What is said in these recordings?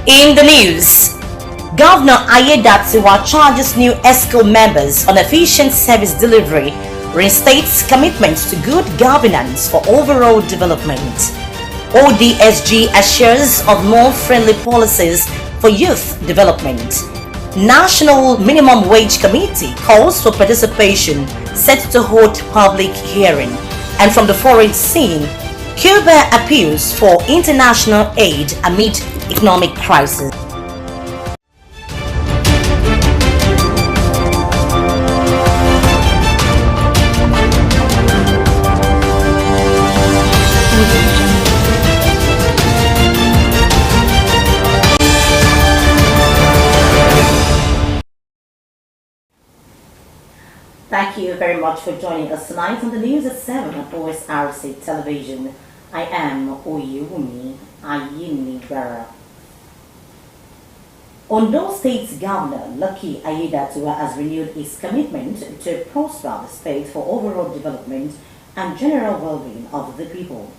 In the news, Governor Aiyedatiwa charges new ESCO members on efficient service delivery, reinstates commitments to good governance for overall development. ODSG assures of more friendly policies for youth development. National Minimum Wage Committee calls for participation, set to hold public hearing. And from the foreign scene, Cuba appeals for international aid amid economic crisis. Thank you very much for joining us tonight on the news at 7 on Osrc television. I am Oyewumi Ayinibara. Ondo State's Governor Lucky Aiyedatiwa has renewed his commitment to prosper the state for overall development and general well-being of the people.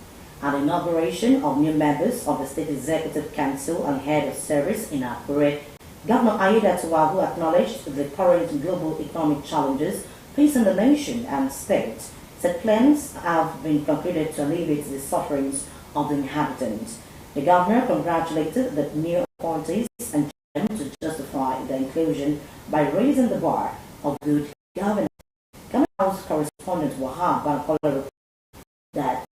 At the inauguration of new members of the State Executive Council and Head of Service in Akure, Governor Aiyedatiwa, who acknowledged the current global economic challenges facing the nation and state, said plans have been concluded to alleviate the sufferings of the inhabitants. The governor congratulated the new appointees and to justify the inclusion by raising the bar of good governance. Government House correspondent Wahab Bankola reported that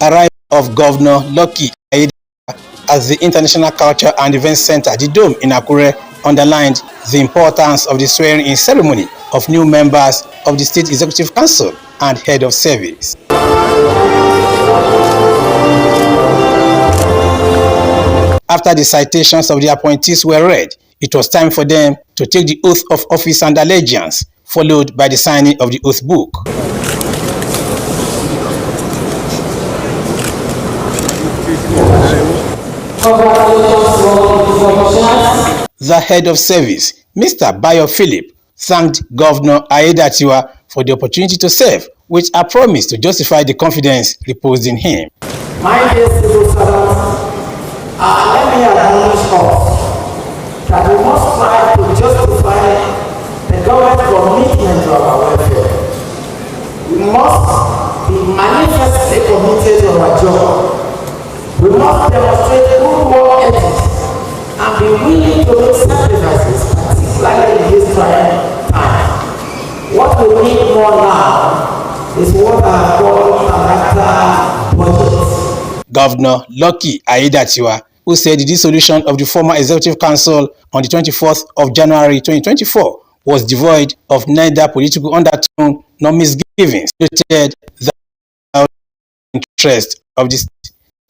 arrival of Governor Lucky Aiyedatiwa at the International Culture and Events Center, the Dome in Akure, underlined the importance of the swearing-in ceremony of new members of the State Executive Council and Head of Service. After the citations of the appointees were read, it was time for them to take the oath of office and allegiance, followed by the signing of the oath book. The head of service, Mr. Bayo Philip, thanked Governor Aiyedatiwa for the opportunity to serve, which I promised to justify the confidence reposed in him. My dear civil servants, let me acknowledge us that we must try to justify the government's commitment to our welfare. We must be manifestly committed to our job. We must demonstrate good work ethics and be willing to make sacrifices, particularly in this trying time. What we need more now is what I call character budget. Governor Lucky Aiyedatiwa, who said the dissolution of the former Executive Council on the 24th of January 2024 was devoid of neither political undertone nor misgivings, stated the interest of the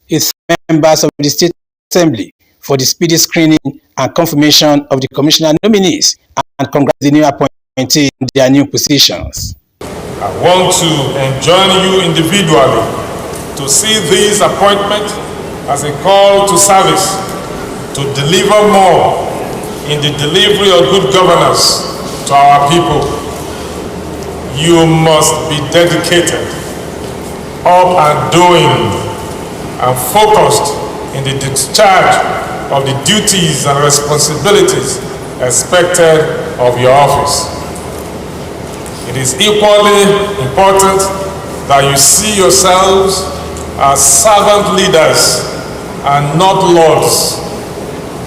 its members of the State Assembly for the speedy screening and confirmation of the commissioner nominees and congratulate the new appointees in their new positions. I want to enjoin you individually to see this appointment as a call to service, to deliver more in the delivery of good governance to our people. You must be dedicated, up and doing, and focused in the discharge of the duties and responsibilities expected of your office. It is equally important that you see yourselves as servant leaders and not lords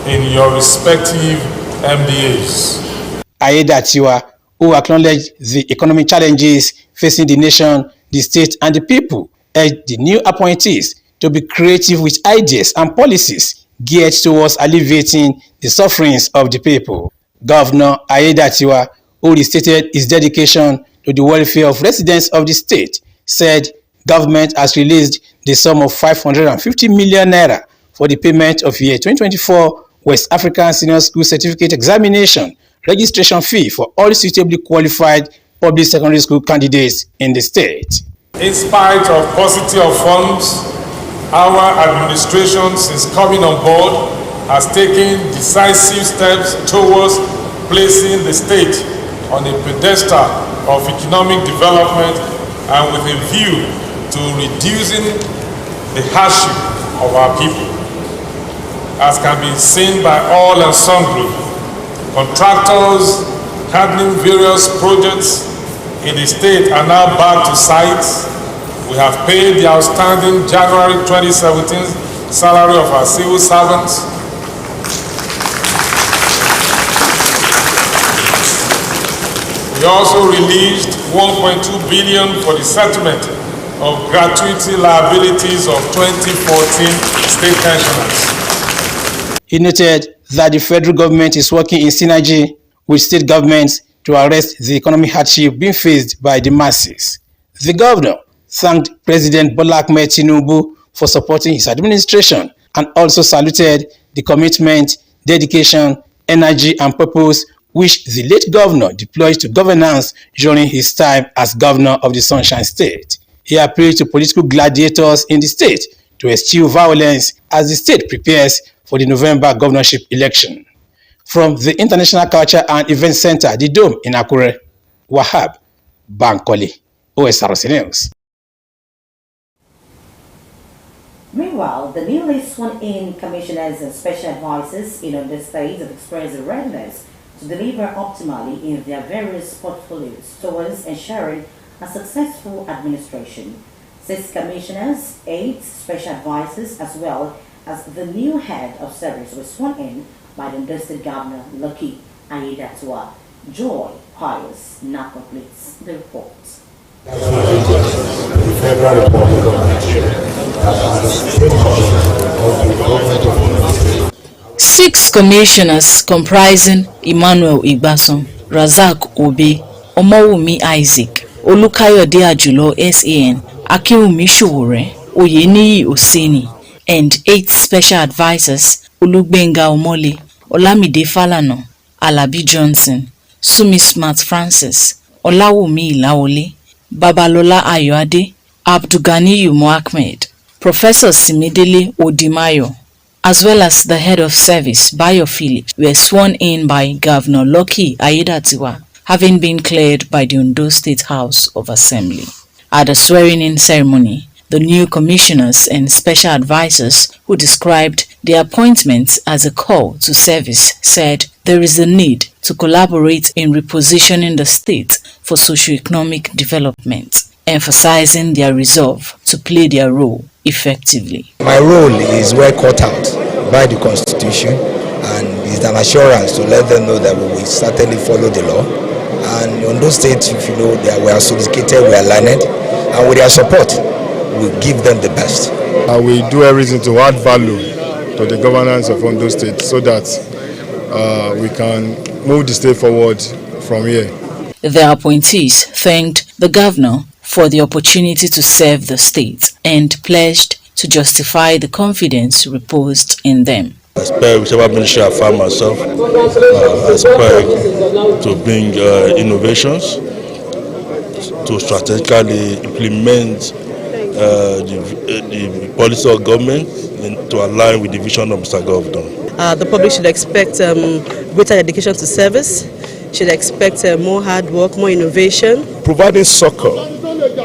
in your respective MDAs. Aiyedatiwa, who acknowledged the economic challenges facing the nation, the state, and the people, urged the new appointees to be creative with ideas and policies geared towards alleviating the sufferings of the people. Governor Aiyedatiwa, who restated his dedication to the welfare of residents of the state, said government has released the sum of 550 million naira for the payment of year 2024 West African Senior School Certificate Examination registration fee for all suitably qualified public secondary school candidates in the state. In spite of paucity of funds, our administration, since coming on board, has taken decisive steps towards placing the state on a pedestal of economic development and with a view to reducing the hardship of our people. As can be seen by all and sundry, contractors handling various projects in the state are now back to sites. We have paid the outstanding January 2017 salary of our civil servants. We also released 1.2 billion for the settlement of gratuity liabilities of 2014 state pensioners. He noted that the federal government is working in synergy with state governments to arrest the economic hardship being faced by the masses. The governor thanked President Bola Ahmed Tinubu for supporting his administration and also saluted the commitment, dedication, energy and purpose which the late governor deployed to governance during his time as governor of the Sunshine State. He appealed to political gladiators in the state to eschew violence as the state prepares for the November governorship election. From the International Culture and Event Center, the Dome in Akure, Wahab Bankole, Osrc News. Meanwhile, the newly sworn-in commissioners and special advisors in Ondo State have expressed a readiness to deliver optimally in their various portfolios towards ensuring a successful administration. 6 commissioners, 8 special advisors, as well as the new head of service were sworn in by the Ondo State Governor Lucky Aiyedatiwa. Joy Pius now completes the report. Six commissioners comprising Emmanuel Igbason, Razak Obe, Omowumi Isaac, Olukayode Ajulo SAN, Akinwumi Sowore, Oyeniyi Oseni, and 8 special advisors, Olugbenga Omole, Olamide Falana, Alabi Johnson, Sumi Smart Francis, Olawumi Ilawole, Babalola Ayoade, Abdugani Ahmed, Professor Simidele Odimayo, as well as the head of service, Bayo Phillips, were sworn in by Governor Lucky Aiyedatiwa, having been cleared by the Ondo State House of Assembly. At the swearing-in ceremony, the new commissioners and special advisors who described their appointments as a call to service said there is a need to collaborate in repositioning the state for socio-economic development, emphasizing their resolve to play their role effectively. My role is well cut out by the Constitution and is an assurance to let them know that we will certainly follow the law. And on those states, if you know, we are sophisticated, we are learned, and with their support, we give them the best. We do everything to add value to the governance of Ondo State so that we can move the state forward from here. The appointees thanked the governor for the opportunity to serve the state and pledged to justify the confidence reposed in them. I expect whichever ministry I find myself, I expect to bring innovations, to strategically implement the policy of government and to align with the vision of Mr. Governor. The public should expect greater dedication to service, should expect more hard work, more innovation. Providing succor,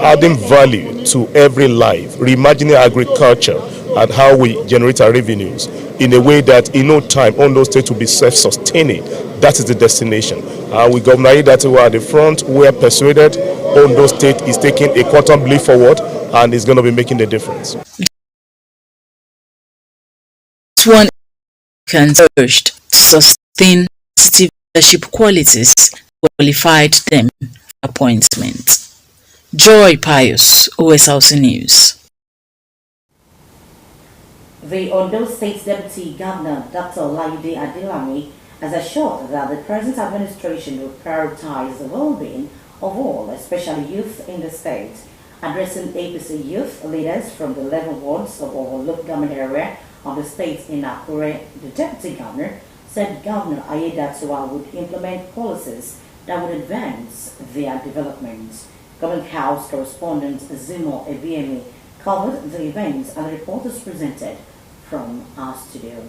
adding value to every life, reimagining agriculture and how we generate our revenues in a way that in no time Ondo State will be self-sustaining. That is the destination. With Governor Aiyedatiwa at the front, we are persuaded Ondo State is taking a quantum leap forward and is going to be making the difference. One can urged to sustain positive leadership qualities qualified them for appointment. Joy Pius, Osrc News. The Ondo State Deputy Governor, Dr. Olayide Adelami, has assured that the present administration will prioritize the well-being of all, especially youth in the state. Addressing APC youth leaders from the 11 wards of overlooked government area of the state in Akure, the Deputy Governor said Governor Aiyedatiwa would implement policies that would advance their development. Government House correspondent Zimo Ebiemi covered the events and the report is presented from our studio.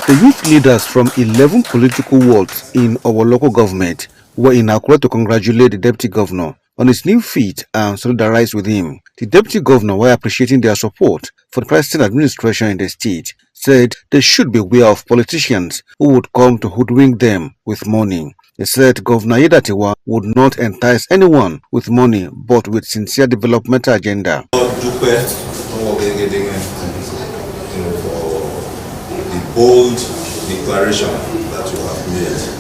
The youth leaders from 11 political wards in our local government were in Akure to congratulate the Deputy Governor on his new feat and solidarize with him. The Deputy Governor, while appreciating their support for the present administration in the state, said they should be aware of politicians who would come to hoodwink them with money. He said Governor Aiyedatiwa would not entice anyone with money but with sincere developmental agenda. For the bold declaration that you have made.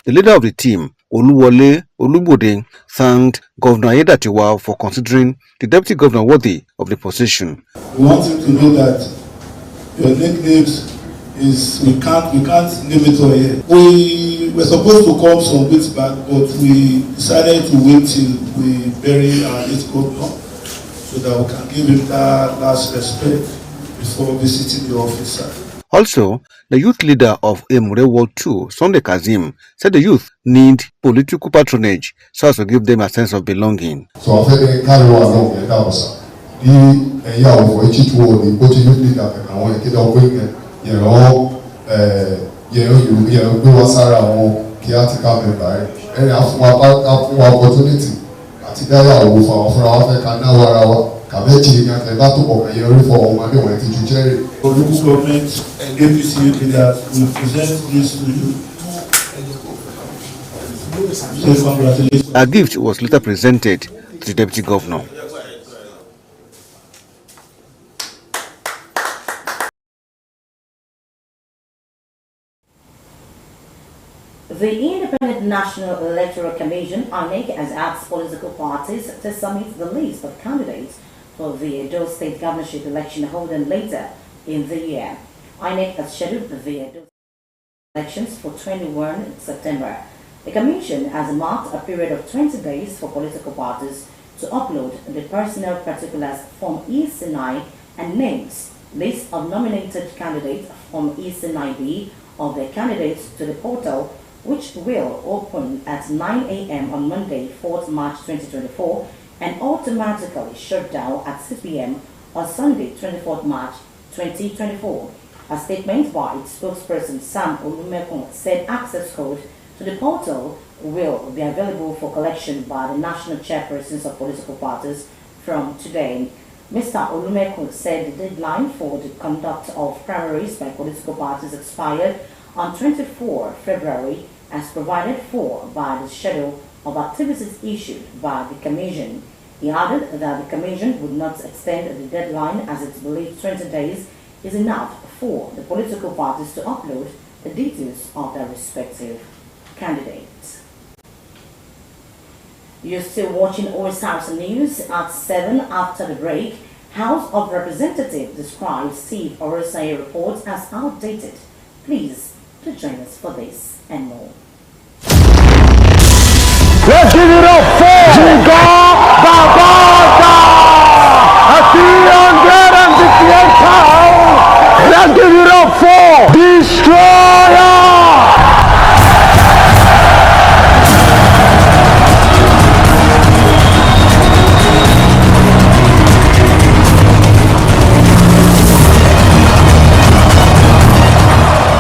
The leader of the team, Oluwole Olubode, thanked Governor Aiyedatiwa for considering the Deputy Governor worthy of the position. We want you to know that your nicknames is we can't name it all here. We were supposed to come some weeks back, but we decided to wait till we bury our late governor so that we can give him that last respect before visiting the office. Also, the youth leader of Emure Ward 2, Sunday Kazim, said the youth need political patronage so as to give them a sense of belonging. So I think carry on along the house. The year of each one, the youth leader, and I want to get away. You was around caretaker member. And after opportunity, I think that I will for Africa now. Local government and APC leaders will present this to you. So congratulations. A gift was later presented to the Deputy Governor. The Independent National Electoral Commission, INEC, has asked political parties to submit the list of candidates for the Edo State governorship election holding later in the year. INEC has scheduled the Edo elections for 21 September. The Commission has marked a period of 20 days for political parties to upload the personal particulars Form EC9 and names, list of nominated candidates Form EC9B of their candidates to the portal, which will open at 9 a.m. on Monday, 4th March 2024, and automatically shut down at 6 p.m. on Sunday, 24th March 2024. A statement by its spokesperson Sam Olumekun said access code to the portal will be available for collection by the national chairpersons of political parties from today. Mr. Olumekun said the deadline for the conduct of primaries by political parties expired on 24 February as provided for by the schedule of activities issued by the Commission. He added that the Commission would not extend the deadline as it believes 20 days is enough for the political parties to upload the details of their respective candidates. You're still watching Osrc News at 7 after the break. House of Representatives describes Steve Osrc report as outdated. Please to join us for this and more. Let's give it up for Jiga Babata at 368 pounds. Let's give it up for Destroyer.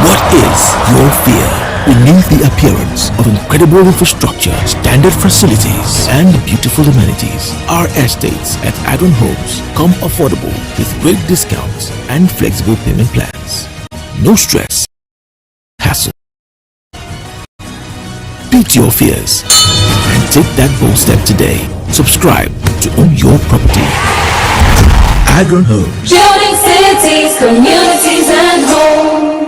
What is your fear? Beneath the appearance of incredible infrastructure, standard facilities, and beautiful amenities, our estates at Adron Homes come affordable with great discounts and flexible payment plans. No stress, hassle. Beat your fears and take that bold step today. Subscribe to own your property. Adron Homes. Building cities, communities, and homes.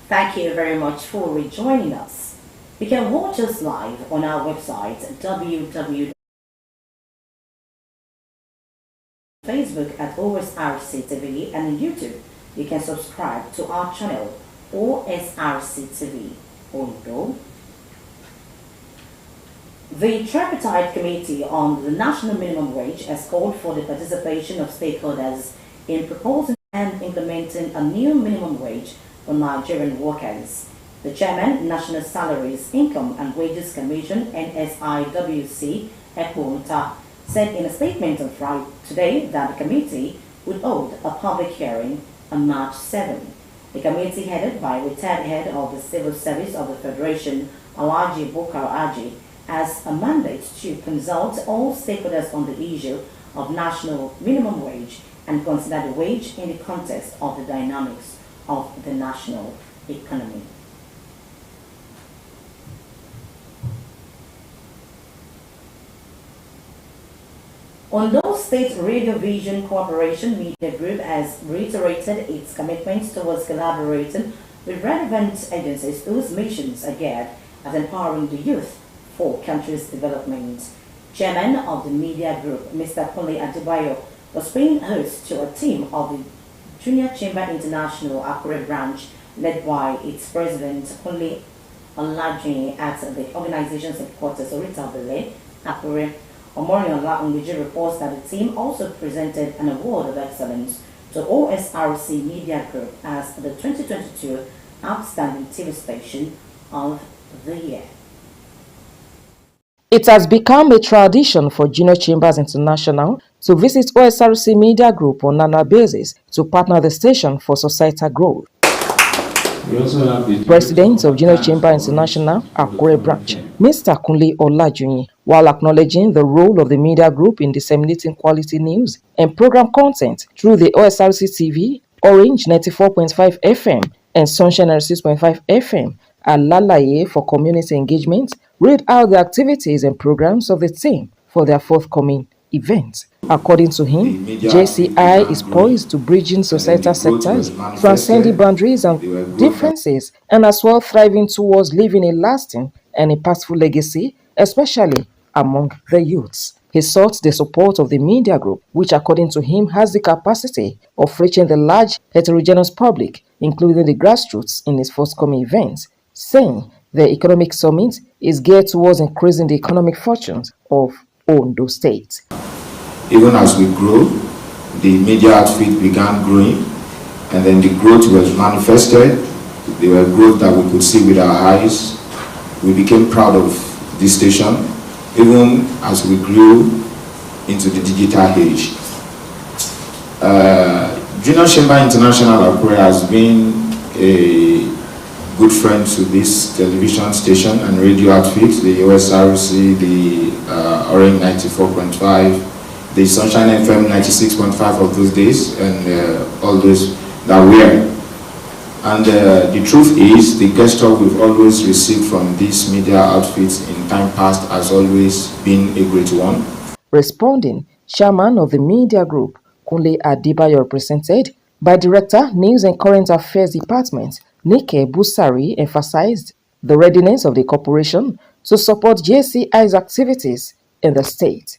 Thank you very much for rejoining us. You can watch us live on our website Facebook at Osrc TV, and on YouTube you can subscribe to our channel Osrc TV. Ondo. The Tripartite Committee on the National Minimum Wage has called for the participation of stakeholders in proposing and implementing a new minimum wage for Nigerian workers. The chairman, National Salaries, Income and Wages Commission (NSIWC), Ekwonta, said in a statement on Friday today that the committee would hold a public hearing on March 7. The committee, headed by retired head of the Civil Service of the Federation, Alhaji Bukar Aji, has a mandate to consult all stakeholders on the issue of national minimum wage and consider the wage in the context of the dynamics of the national economy. Ondo State Radio Vision Cooperation Media Group has reiterated its commitment towards collaborating with relevant agencies whose missions are geared at empowering the youth for country's development. Chairman of the media group, Mr. Kunle Adebayo, was paying host to a team of the Junior Chamber International Akure branch led by its president, Kunle Olajunyi, at the organization's headquarters, Orita Bele, Akure. Omoriola Onwiji reports that the team also presented an award of excellence to Osrc Media Group as the 2022 Outstanding TV Station of the Year. It has become a tradition for Junior Chambers International to visit Osrc Media Group on an annual basis to partner the station for societal growth. President of Junior Chamber International, Akure branch, Mr. Kunle Olajunyi, while acknowledging the role of the media group in disseminating quality news and program content through the Osrc TV, Orange 94.5 FM and Sunshine 96.5 FM, and Lalaye for community engagement, read out the activities and programs of the team for their forthcoming events. According to him, JCI is poised to bridging societal sectors, transcending boundaries and differences, and as well thriving towards leaving a lasting and impactful legacy, especially among the youths. He sought the support of the media group, which according to him has the capacity of reaching the large heterogeneous public, including the grassroots, in his forthcoming events, saying the economic summit is geared towards increasing the economic fortunes of Ondo State. Even as we grow, the media outfit began growing, and then the growth was manifested. There were growth that we could see with our eyes. We became proud of this station, even as we grew into the digital age. Junior Chamber International Akure has been a good friend to this television station and radio outfit, the OSRC, the Orange 94.5, the Sunshine FM 96.5 of those days, and all those that were. And the truth is, the gesture we've always received from these media outfits in time past has always been a great one. Responding, chairman of the media group, Kunle Adebayo, represented by Director, News and Current Affairs Department, Nike Busari, emphasized the readiness of the corporation to support JCI's activities in the state.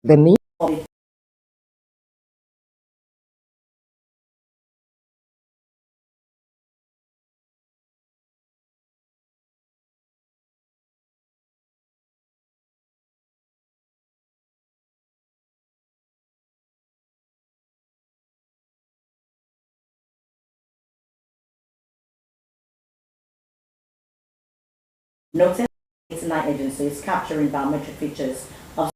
The need noted 89 agencies capturing biometric features of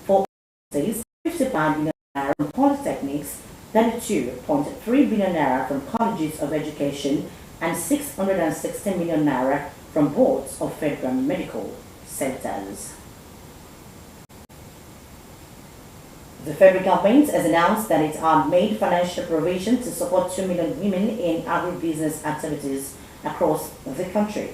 for 55 billion naira from polytechnics, 32.3 billion naira from colleges of education, and 616 million naira from boards of federal medical centers. The federal government has announced that it had made financial provision to support 2 million women in agribusiness activities across the country.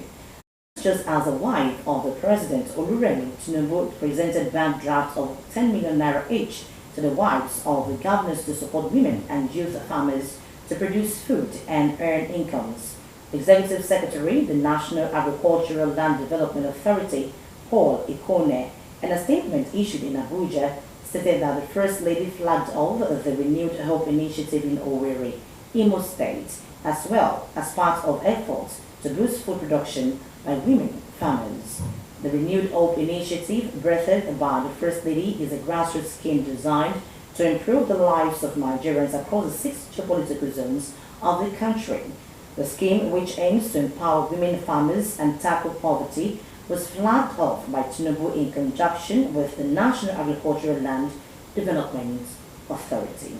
Just as a wife of the President, Oluremi Tinubu presented bank drafts of 10 million naira each to the wives of the governors to support women and youth farmers to produce food and earn incomes. Executive Secretary, the National Agricultural Land Development Authority, Paul Ikone, in a statement issued in Abuja, stated that the First Lady flagged off the Renewed Hope Initiative in Owerri, Imo State, as well as part of efforts to boost food production by women farmers. The Renewed Hope Initiative, birthed by the First Lady, is a grassroots scheme designed to improve the lives of Nigerians across the 6 geopolitical zones of the country. The scheme, which aims to empower women farmers and tackle poverty, was flagged off by Tinubu in conjunction with the National Agricultural Land Development Authority.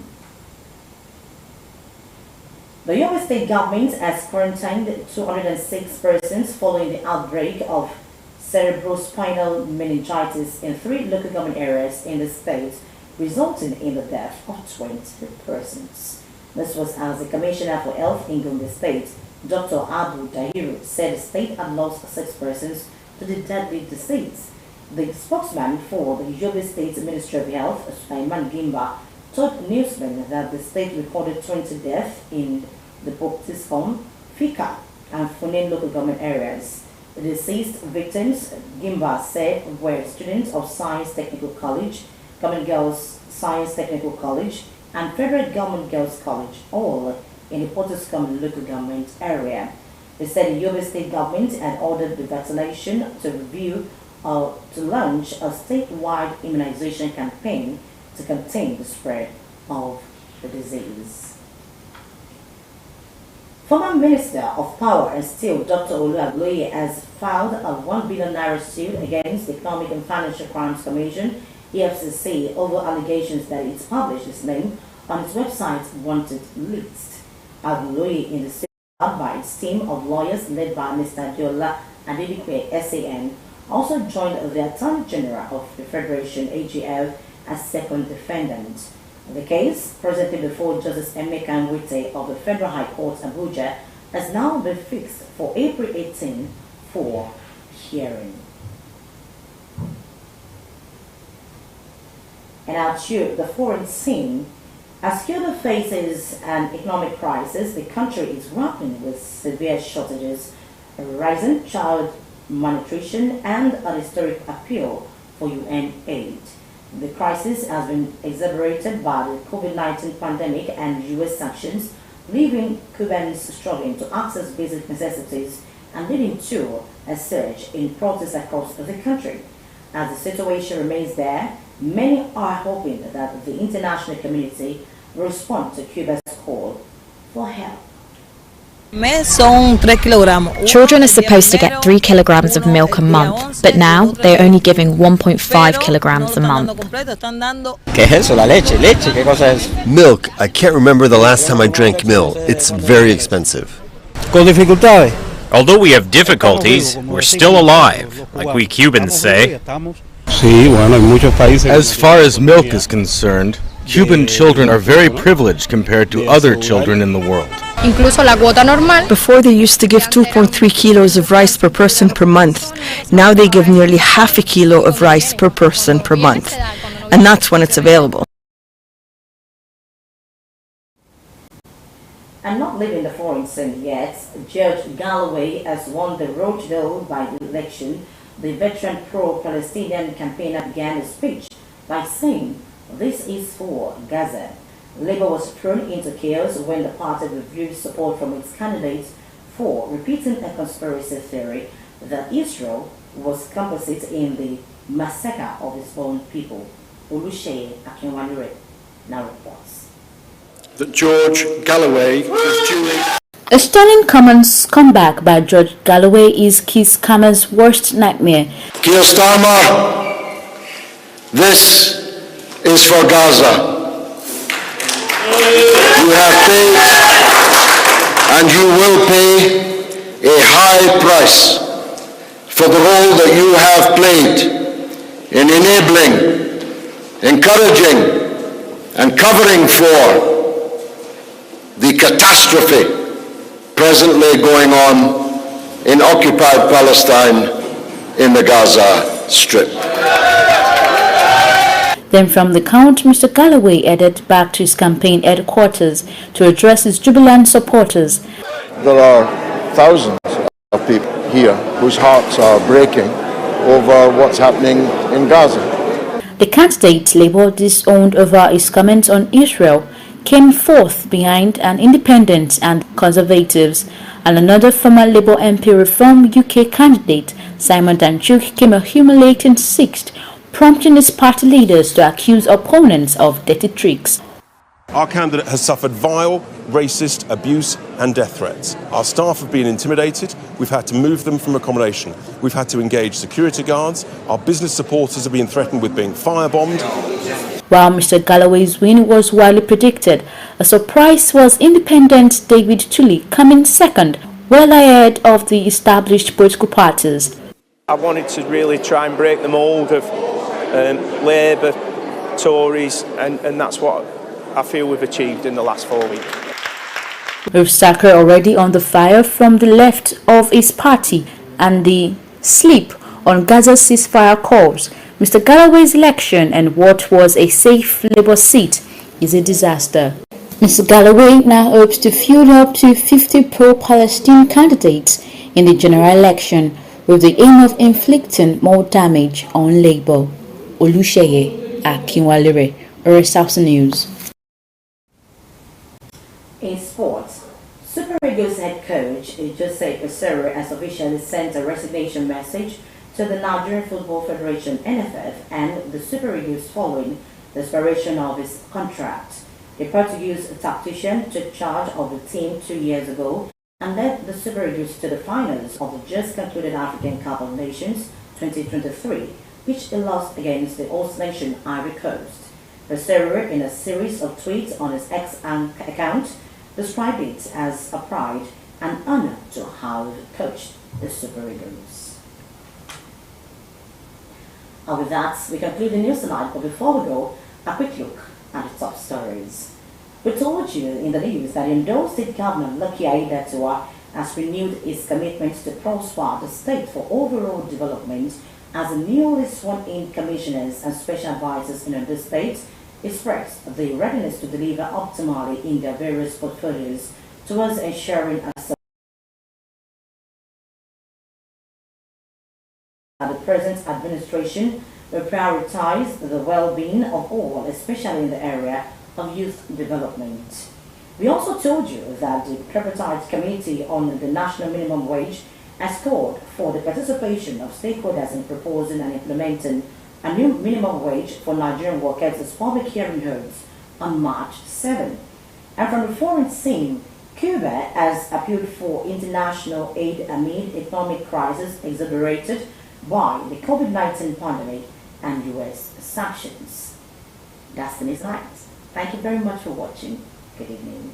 The Yobe State government has quarantined 206 persons following the outbreak of cerebrospinal meningitis in 3 local government areas in the state, resulting in the death of 20 persons. This was as the Commissioner for Health in Gombe State, Dr. Abu Dahiru, said the state had lost 6 persons to the deadly disease. The spokesman for the Yobe State Ministry of Health, Sulaiman Gimba, told newsmen that the state recorded 20 deaths in the Boktiscom, Fika, and Funen local government areas. The deceased victims, Gimba said, were students of Science Technical College, Government Girls Science Technical College, and Federal Government Girls College, all in the Boktiscom local government area. They said the Yobe State government had ordered the vaccination to review or to launch a statewide immunization campaign to contain the spread of the disease. Former Minister of Power and Steel, Dr. Oluwagboye, has filed a 1 billion naira suit against the Economic and Financial Crimes Commission, EFCC, over allegations that it published his name on its website wanted list. Agboye, in the suit by its team of lawyers led by Mr. Diola Adedikwe, SAN, also joined the Attorney General of the Federation, AGF, as second defendant. The case, presently before Justice Emeka Nwite of the Federal High Court, Abuja, has now been fixed for April 18 for hearing. And now to the foreign scene. As Cuba faces an economic crisis, the country is grappling with severe shortages, rising child malnutrition, and a historic appeal for UN aid. The crisis has been exacerbated by the COVID-19 pandemic and US sanctions, leaving Cubans struggling to access basic necessities and leading to a surge in protests across the country. As the situation remains there, many are hoping that the international community will respond to Cuba's call for help. Children are supposed to get 3 kilograms of milk a month, but now they're only giving 1.5 kilograms a month. Milk. I can't remember the last time I drank milk. It's very expensive. Although we have difficulties, we're still alive, like we Cubans say. As far as milk is concerned, Cuban children are very privileged compared to other children in the world. Before they used to give 2.3 kilos of rice per person per month. Now they give nearly half a kilo of rice per person per month. And that's when it's available. And not leaving the foreign scene yet, Judge Galloway has won the road by the election. The veteran pro-Palestinian campaigner began his speech by saying, "This is for Gaza." Labour was thrown into chaos when the party withdrew support from its candidates for repeating a conspiracy theory that Israel was complicit in the massacre of its own people. Oluseyi Akinwalere now reports that George Galloway is duly... A stunning comeback by George Galloway is Keir Starmer's worst nightmare. Keir Starmer, this is for Gaza. You have paid and you will pay a high price for the role that you have played in enabling, encouraging and covering for the catastrophe presently going on in occupied Palestine in the Gaza Strip. Then from the count, Mr. Galloway headed back to his campaign headquarters to address his jubilant supporters. There are thousands of people here whose hearts are breaking over what's happening in Gaza. The candidate, Labour disowned over his comments on Israel, came fourth behind an independent and Conservatives, and another former Labour MP Reform UK candidate, Simon Danchuk, came a humiliating sixth, prompting his party leaders to accuse opponents of dirty tricks. Our candidate has suffered vile, racist abuse and death threats. Our staff have been intimidated. We've had to move them from accommodation. We've had to engage security guards. Our business supporters have been threatened with being firebombed. While Mr. Galloway's win was widely predicted, a surprise was independent David Tully coming second, well ahead of the established political parties. I wanted to really try and break the mould of Labour, Tories, and that's what I feel we've achieved in the last 4 weeks. With Saka already on the fire from the left of his party and the sleep on Gaza's ceasefire calls, Mr. Galloway's election and what was a safe Labour seat is a disaster. Mr. Galloway now hopes to field up to 50 pro-Palestine candidates in the general election with the aim of inflicting more damage on Labour. Oluseyi Akinwalere, Osrc News. In sports, Super Eagles head coach Jose Osrc has officially sent a resignation message to the Nigerian Football Federation (NFF) and the Super Eagles following the expiration of his contract. The Portuguese tactician took charge of the team 2 years ago and led the Super Eagles to the finals of the just concluded African Cup of Nations 2023, which he lost against the host nation Ivory Coast. Osrc, in a series of tweets on his X account, described it as a pride and honor to have coached the Super Eagles. And with that, we conclude the news tonight, but before we go, a quick look at the top stories. We told you in the news that Ondo State Governor Lucky Aiyedatiwa has renewed his commitment to prosper the state for overall development as the newly sworn-in commissioners and special advisors in Ondo State expressed the readiness to deliver optimally in their various portfolios towards ensuring the present administration will prioritize the well-being of all, especially in the area of youth development. We also told you that the tripartite committee on the national minimum wage has called for the participation of stakeholders in proposing and implementing a new minimum wage for Nigerian workers as public hearing holds on March 7. And from the foreign scene, Cuba has appealed for international aid amid economic crisis exacerbated by the COVID-19 pandemic and U.S. sanctions. That's the news tonight. Thank you very much for watching. Good evening.